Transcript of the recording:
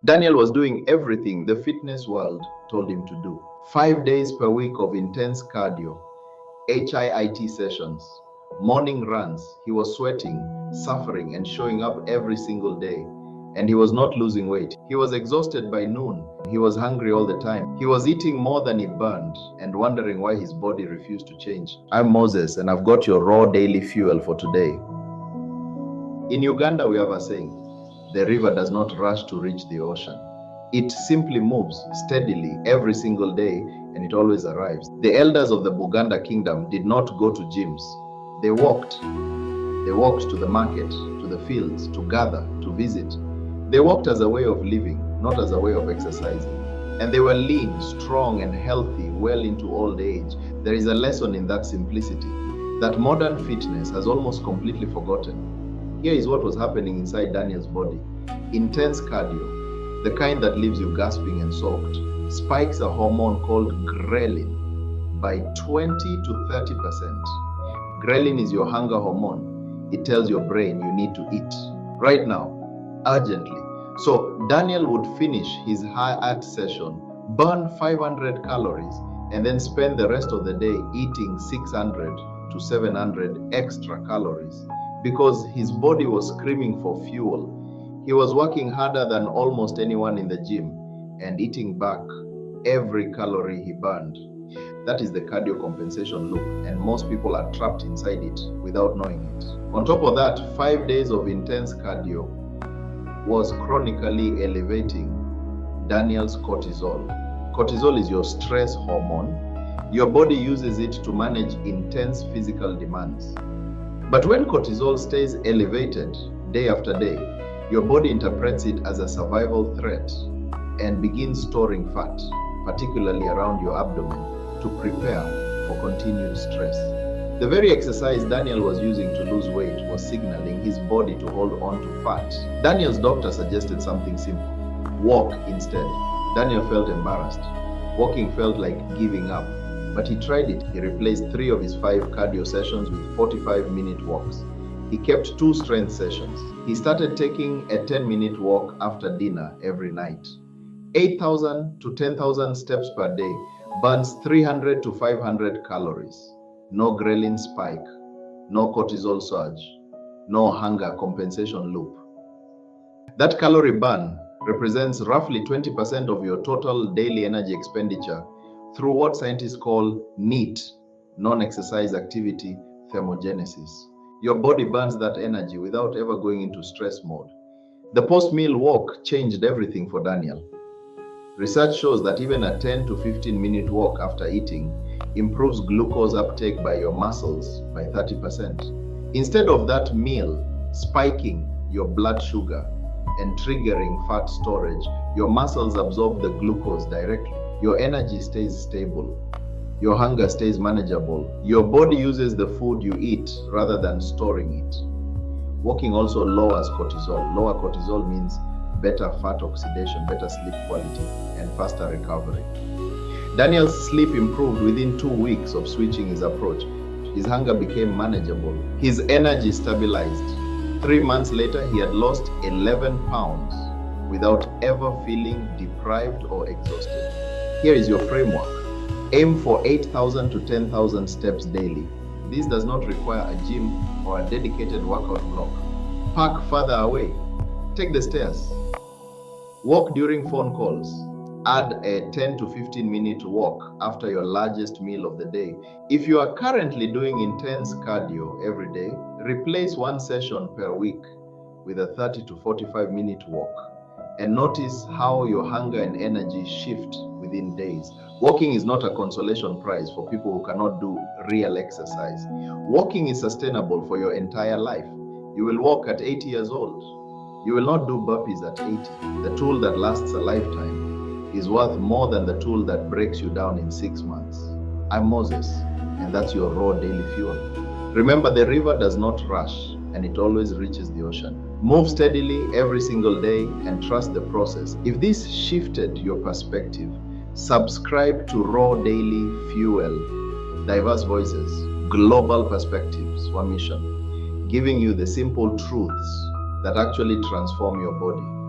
Daniel was doing everything the fitness world told him to do. 5 days per week of intense cardio, HIIT sessions, morning runs. He was sweating, suffering, and showing up every single day. And he was not losing weight. He was exhausted by noon. He was hungry all the time. He was eating more than he burned and wondering why his body refused to change. I'm Moses, and I've got your raw daily fuel for today. In Uganda, we have a saying, the river does not rush to reach the ocean. It simply moves steadily every single day, and it always arrives. The elders of the Buganda kingdom did not go to gyms. They walked. They walked to the market, to the fields, to gather, to visit. They walked as a way of living, not as a way of exercising. And they were lean, strong, and healthy well into old age. There is a lesson in that simplicity that modern fitness has almost completely forgotten. Here is what was happening inside Daniel's body. Intense cardio, the kind that leaves you gasping and soaked, spikes a hormone called ghrelin by 20 to 30%. Ghrelin is your hunger hormone. It tells your brain you need to eat right now, urgently. So Daniel would finish his HIIT session, burn 500 calories, and then spend the rest of the day eating 600 to 700 extra calories because his body was screaming for fuel. He was working harder than almost anyone in the gym and eating back every calorie he burned. That is the cardio compensation loop, and most people are trapped inside it without knowing it. On top of that, 5 days of intense cardio was chronically elevating Daniel's cortisol. Cortisol is your stress hormone. Your body uses it to manage intense physical demands. But when cortisol stays elevated day after day, your body interprets it as a survival threat and begins storing fat, particularly around your abdomen, to prepare for continued stress. The very exercise Daniel was using to lose weight was signaling his body to hold on to fat. Daniel's doctor suggested something simple: walk instead. Daniel felt embarrassed. Walking felt like giving up, but he tried it. He replaced 3 of his 5 cardio sessions with 45-minute walks. He kept 2 strength sessions. He started taking a 10-minute walk after dinner every night. 8,000 to 10,000 steps per day burns 300 to 500 calories. No ghrelin spike, no cortisol surge, no hunger compensation loop. That calorie burn represents roughly 20% of your total daily energy expenditure through what scientists call NEAT, Non-Exercise Activity Thermogenesis. Your body burns that energy without ever going into stress mode. The post-meal walk changed everything for Daniel. Research shows that even a 10 to 15-minute walk after eating improves glucose uptake by your muscles by 30%. Instead of that meal spiking your blood sugar and triggering fat storage, your muscles absorb the glucose directly. Your energy stays stable. Your hunger stays manageable. Your body uses the food you eat rather than storing it. Walking also lowers cortisol. Lower cortisol means better fat oxidation, better sleep quality, and faster recovery. Daniel's sleep improved within 2 weeks of switching his approach. His hunger became manageable. His energy stabilized. 3 months later, he had lost 11 pounds without ever feeling deprived or exhausted. Here is your framework. Aim for 8,000 to 10,000 steps daily. This does not require a gym or a dedicated workout block. Park further away. Take the stairs. Walk during phone calls. Add a 10 to 15-minute walk after your largest meal of the day. If you are currently doing intense cardio every day, replace 1 session per week with a 30 to 45-minute walk, and notice how your hunger and energy shift within days. Walking is not a consolation prize for people who cannot do real exercise. Walking is sustainable for your entire life. You will walk at 80 years old. You will not do burpees at 80. The tool that lasts a lifetime is worth more than the tool that breaks you down in 6 months. I'm Moses, and that's your raw daily fuel. Remember, the river does not rush, and it always reaches the ocean. Move steadily every single day and trust the process. If this shifted your perspective, subscribe to Raw Daily Fuel. Diverse voices, global perspectives, one mission, giving you the simple truths that actually transform your body.